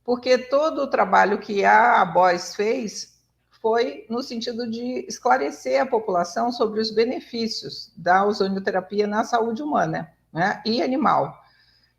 porque todo o trabalho que a Boyce fez foi no sentido de esclarecer a população sobre os benefícios da ozonioterapia na saúde humana, né, e animal.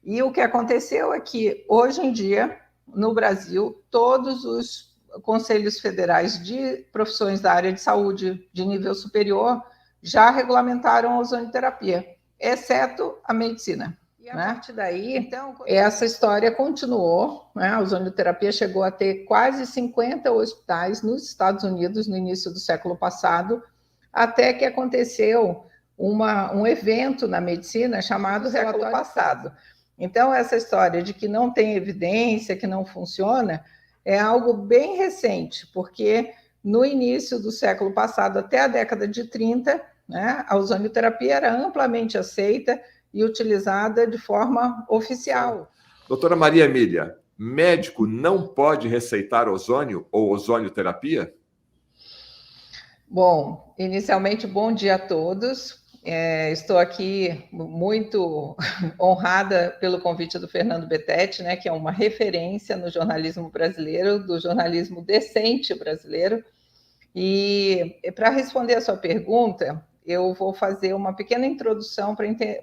E o que aconteceu é que, hoje em dia, no Brasil, todos os conselhos federais de profissões da área de saúde de nível superior já regulamentaram a ozonioterapia, exceto a medicina. E a partir daí, então, essa história continuou, né? A ozonioterapia chegou a ter quase 50 hospitais nos Estados Unidos no início do século passado, até que aconteceu um evento na medicina chamado relatório passado. Então, essa história de que não tem evidência, que não funciona, é algo bem recente, porque no início do século passado, até a década de 30, né, a ozonioterapia era amplamente aceita e utilizada de forma oficial. Doutora Maria Emília, médico não pode receitar ozônio ou ozonioterapia? Bom, inicialmente, bom dia a todos. Estou aqui muito honrada pelo convite do Fernando Betete, né, que é uma referência no jornalismo brasileiro, do jornalismo decente brasileiro. E para responder a sua pergunta, eu vou fazer uma pequena introdução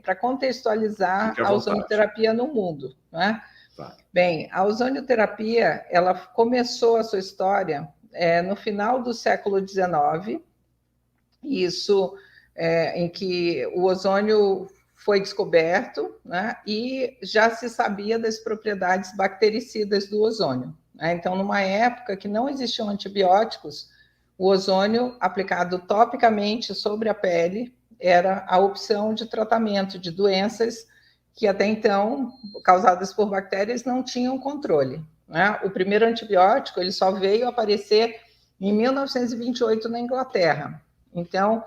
para contextualizar a ozonioterapia no mundo, né? Tá. Bem, a ozonioterapia, ela começou a sua história no final do século XIX, isso em que o ozônio foi descoberto, né, e já se sabia das propriedades bactericidas do ozônio, né? Então, numa época que não existiam antibióticos, o ozônio aplicado topicamente sobre a pele era a opção de tratamento de doenças que até então, causadas por bactérias, não tinham controle, né? O primeiro antibiótico ele só veio aparecer em 1928 na Inglaterra. Então,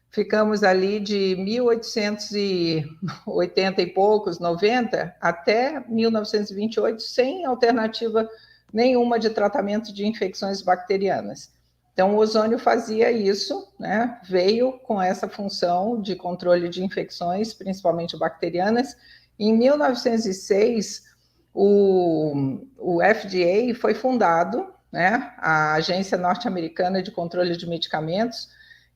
ficamos ali de 1880 e poucos, 90, até 1928, sem alternativa nenhuma de tratamento de infecções bacterianas. Então, o ozônio fazia isso, né? Veio com essa função de controle de infecções, principalmente bacterianas. Em 1906, o FDA foi fundado, né? A Agência Norte-Americana de Controle de Medicamentos,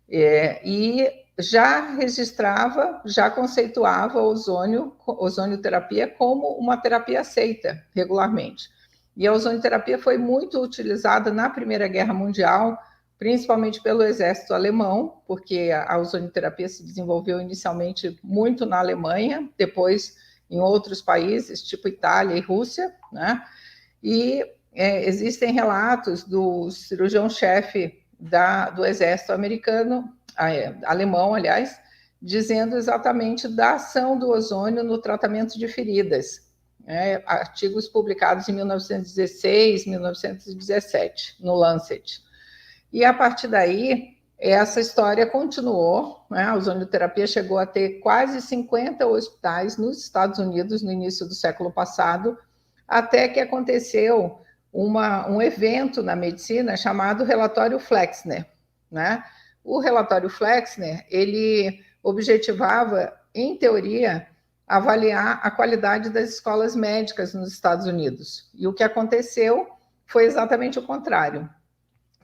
e já registrava, já conceituava a ozonioterapia como uma terapia aceita regularmente. E a ozonioterapia foi muito utilizada na Primeira Guerra Mundial, principalmente pelo exército alemão, porque a ozonioterapia se desenvolveu inicialmente muito na Alemanha, depois em outros países, tipo Itália e Rússia, né? E existem relatos do cirurgião-chefe do exército americano, alemão, aliás, dizendo exatamente da ação do ozônio no tratamento de feridas. Artigos publicados em 1916, 1917, no Lancet. E a partir daí, essa história continuou, né? A ozonioterapia chegou a ter quase 50 hospitais nos Estados Unidos no início do século passado, até que aconteceu um evento na medicina chamado relatório Flexner, né? O relatório Flexner, ele objetivava, em teoria, avaliar a qualidade das escolas médicas nos Estados Unidos. E o que aconteceu foi exatamente o contrário.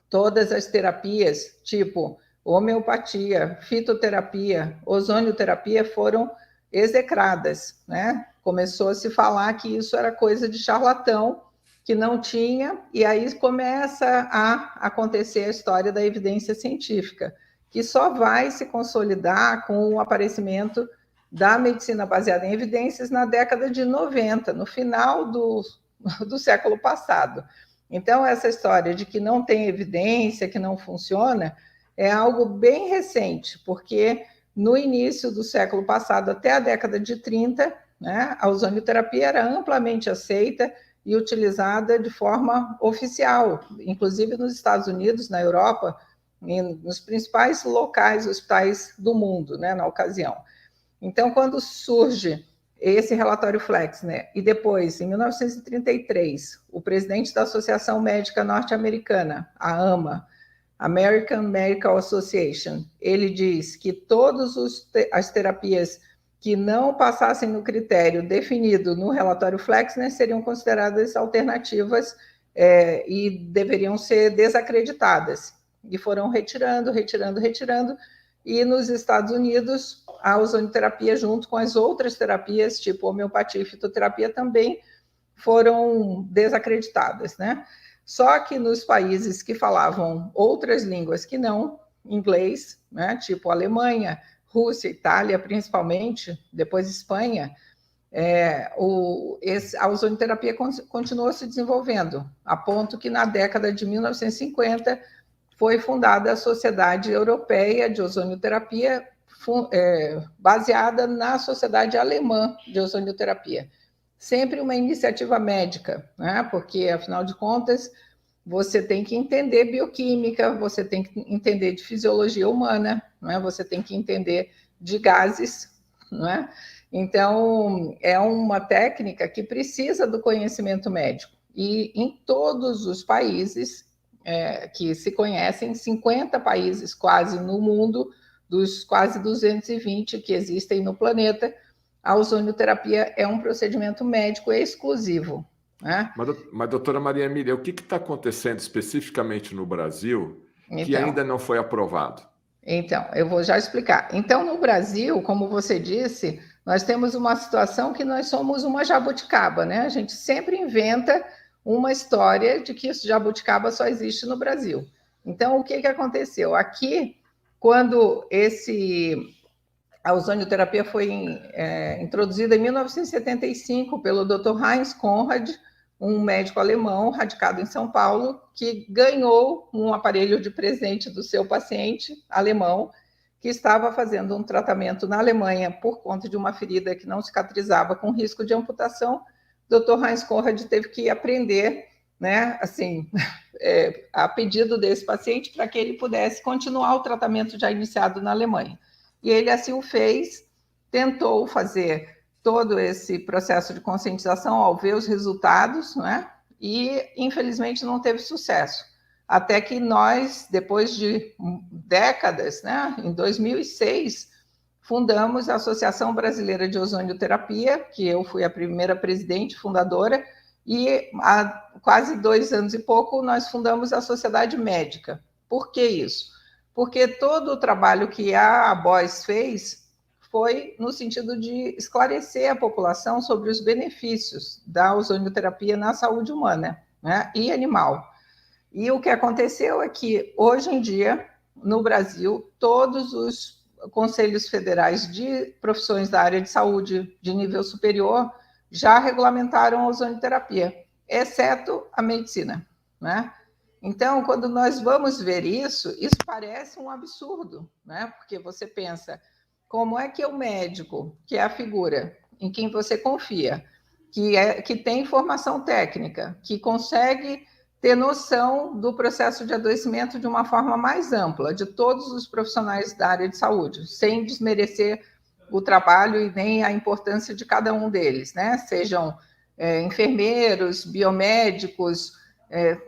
Todas as terapias, tipo homeopatia, fitoterapia, ozonioterapia, foram execradas, né? Começou a se falar que isso era coisa de charlatão, que não tinha, e aí começa a acontecer a história da evidência científica, que só vai se consolidar com o aparecimento da medicina baseada em evidências na década de 90, no final do século passado. Então, essa história de que não tem evidência, que não funciona, é algo bem recente, porque no início do século passado, até a década de 30, né, a ozonioterapia era amplamente aceita e utilizada de forma oficial, inclusive nos Estados Unidos, na Europa, nos principais locais, hospitais do mundo, né, na ocasião. Então, quando surge esse relatório Flexner, e depois, em 1933, o presidente da Associação Médica Norte-Americana, a AMA, American Medical Association, ele diz que todas as terapias que não passassem no critério definido no relatório Flexner seriam consideradas alternativas e deveriam ser desacreditadas. E foram retirando, e nos Estados Unidos a ozonioterapia, junto com as outras terapias, tipo homeopatia e fitoterapia, também foram desacreditadas, né? Só que nos países que falavam outras línguas que não inglês, né, tipo Alemanha, Rússia, Itália, principalmente, depois Espanha, a ozonioterapia continuou se desenvolvendo, a ponto que na década de 1950 foi fundada a Sociedade Europeia de Ozonioterapia, baseada na Sociedade Alemã de Ozonioterapia. Sempre uma iniciativa médica, né? Porque, afinal de contas, você tem que entender bioquímica, você tem que entender de fisiologia humana, né? Você tem que entender de gases, né? Então, é uma técnica que precisa do conhecimento médico. E em todos os países que se conhecem, 50 países quase no mundo, dos quase 220 que existem no planeta, a ozonioterapia é um procedimento médico exclusivo, né? Mas, doutora Maria Emília, o que está acontecendo especificamente no Brasil que Então, ainda não foi aprovado? Então, eu vou já explicar. Então, no Brasil, como você disse, nós temos uma situação que nós somos uma jabuticaba, né? A gente sempre inventa uma história de que jabuticaba só existe no Brasil. Então, o que aconteceu? Aqui, quando a ozonioterapia foi introduzida em 1975 pelo Dr. Heinz Conrad, um médico alemão radicado em São Paulo, que ganhou um aparelho de presente do seu paciente alemão, que estava fazendo um tratamento na Alemanha por conta de uma ferida que não cicatrizava com risco de amputação. Dr. Heinz Conrad teve que aprender, né, assim, a pedido desse paciente, para que ele pudesse continuar o tratamento já iniciado na Alemanha. E ele assim o fez, tentou fazer todo esse processo de conscientização ao ver os resultados, né? E infelizmente não teve sucesso. Até que nós, depois de décadas, né, em 2006, fundamos a Associação Brasileira de Ozonioterapia, que eu fui a primeira presidente fundadora, e há quase 2 anos e pouco nós fundamos a Sociedade Médica. Por que isso? Porque todo o trabalho que a ABOS fez foi no sentido de esclarecer a população sobre os benefícios da ozonioterapia na saúde humana, né, e animal. E o que aconteceu é que, hoje em dia, no Brasil, todos os conselhos federais de profissões da área de saúde de nível superior já regulamentaram a ozonioterapia, exceto a medicina, né? Então, quando nós vamos ver isso parece um absurdo, né? Porque você pensa, como é que o médico, que é a figura em quem você confia, que tem formação técnica, que consegue ter noção do processo de adoecimento de uma forma mais ampla, de todos os profissionais da área de saúde, sem desmerecer o trabalho e nem a importância de cada um deles, né? Sejam enfermeiros, biomédicos,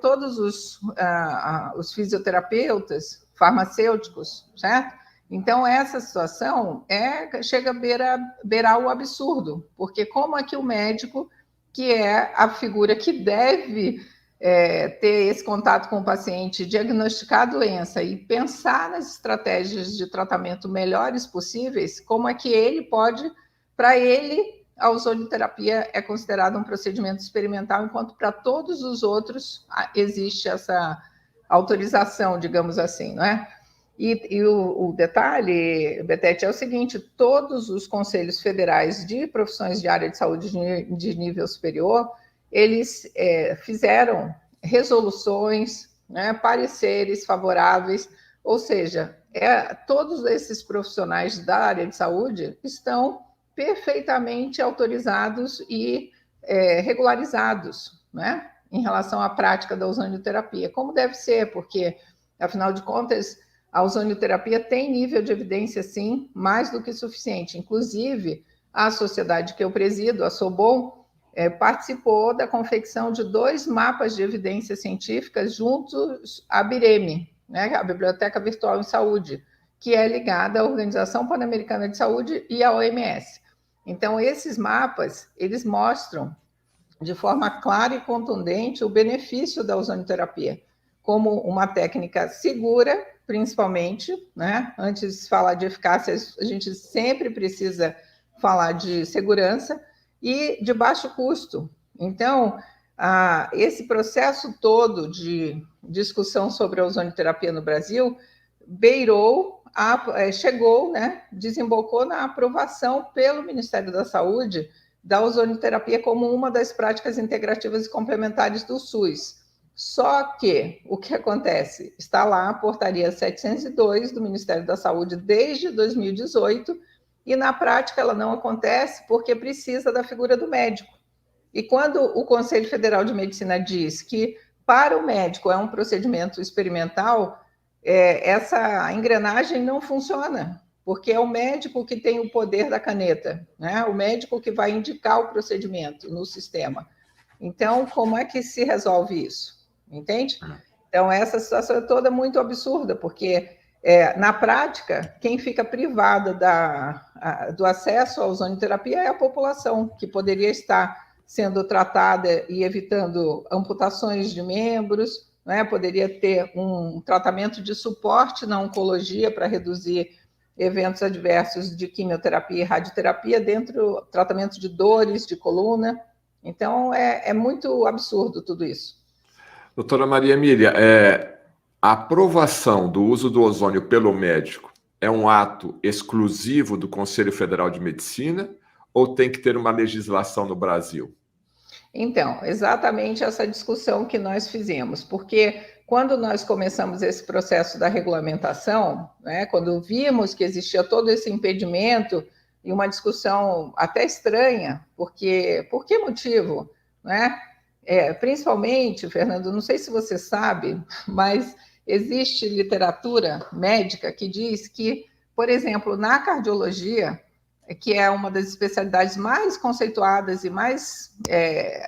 todos os fisioterapeutas, farmacêuticos, certo? Então, essa situação chega a beirar o absurdo, porque como é que o médico, que é a figura que deve ter esse contato com o paciente, diagnosticar a doença e pensar nas estratégias de tratamento melhores possíveis, como é que ele pode, para ele, a ozonioterapia é considerada um procedimento experimental, enquanto para todos os outros existe essa autorização, digamos assim, não é? E o detalhe, Betete, é o seguinte: todos os conselhos federais de profissões de área de saúde de nível superior, eles fizeram resoluções, né, pareceres favoráveis, ou seja, todos esses profissionais da área de saúde estão perfeitamente autorizados e regularizados, né, em relação à prática da ozonioterapia, como deve ser, porque, afinal de contas, a ozonioterapia tem nível de evidência, sim, mais do que suficiente. Inclusive, a sociedade que eu presido, a SOBOM, participou da confecção de 2 mapas de evidências científicas juntos à BIREME, né, a Biblioteca Virtual em Saúde, que é ligada à Organização Pan-Americana de Saúde e à OMS. Então, esses mapas, eles mostram de forma clara e contundente o benefício da ozonioterapia como uma técnica segura, principalmente, né? Antes de falar de eficácia, a gente sempre precisa falar de segurança e de baixo custo. Então, esse processo todo de discussão sobre a ozonioterapia no Brasil chegou, né, desembocou na aprovação pelo Ministério da Saúde da ozonioterapia como uma das práticas integrativas e complementares do SUS. Só que o que acontece? Está lá a portaria 702 do Ministério da Saúde desde 2018 e na prática ela não acontece porque precisa da figura do médico. E quando o Conselho Federal de Medicina diz que para o médico é um procedimento experimental, essa engrenagem não funciona, porque é o médico que tem o poder da caneta, né? O médico que vai indicar o procedimento no sistema. Então, como é que se resolve isso? Entende? Então, essa situação é toda muito absurda, porque, na prática, quem fica privado do acesso à ozonioterapia é a população, que poderia estar sendo tratada e evitando amputações de membros, né? Poderia ter um tratamento de suporte na oncologia para reduzir eventos adversos de quimioterapia e radioterapia dentro do tratamento de dores de coluna. Então, é muito absurdo tudo isso. Doutora Maria Emília, a aprovação do uso do ozônio pelo médico é um ato exclusivo do Conselho Federal de Medicina ou tem que ter uma legislação no Brasil? Então, exatamente essa discussão que nós fizemos, porque quando nós começamos esse processo da regulamentação, né, quando vimos que existia todo esse impedimento e uma discussão até estranha, porque por que motivo, né? Principalmente, Fernando, não sei se você sabe, mas existe literatura médica que diz que, por exemplo, na cardiologia, que é uma das especialidades mais conceituadas e mais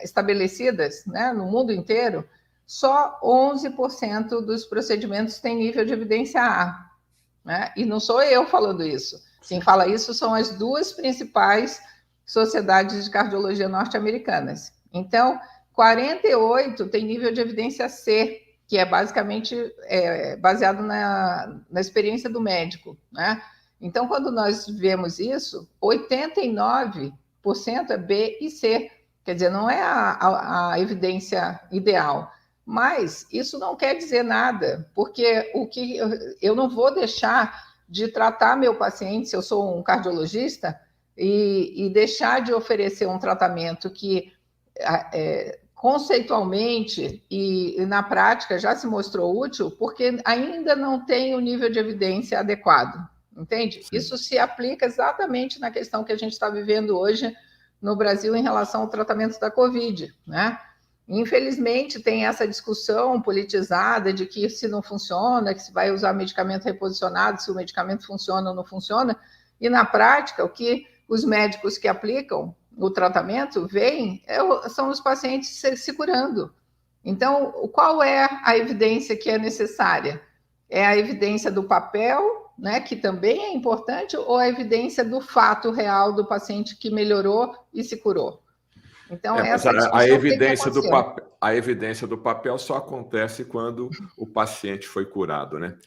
estabelecidas, né, no mundo inteiro, só 11% dos procedimentos têm nível de evidência A. Né? E não sou eu falando isso. Quem fala isso são as duas principais sociedades de cardiologia norte-americanas. Então, 48 tem nível de evidência C, que é basicamente baseado na experiência do médico, né? Então, quando nós vemos isso, 89% é B e C, quer dizer, não é a evidência ideal. Mas isso não quer dizer nada, porque eu não vou deixar de tratar meu paciente, se eu sou um cardiologista, e deixar de oferecer um tratamento que conceitualmente e na prática já se mostrou útil, porque ainda não tem o nível de evidência adequado, entende? Sim. Isso se aplica exatamente na questão que a gente está vivendo hoje no Brasil em relação ao tratamento da Covid, né? Infelizmente, tem essa discussão politizada de que se não funciona, que se vai usar medicamento reposicionado, se o medicamento funciona ou não funciona, e na prática, o que os médicos que aplicam o tratamento veem são os pacientes se curando. Então, qual é a evidência que é necessária? É a evidência do papel, né, que também é importante, ou a evidência do fato real do paciente que melhorou e se curou? Então, essa a evidência do papel só acontece quando o paciente foi curado, né?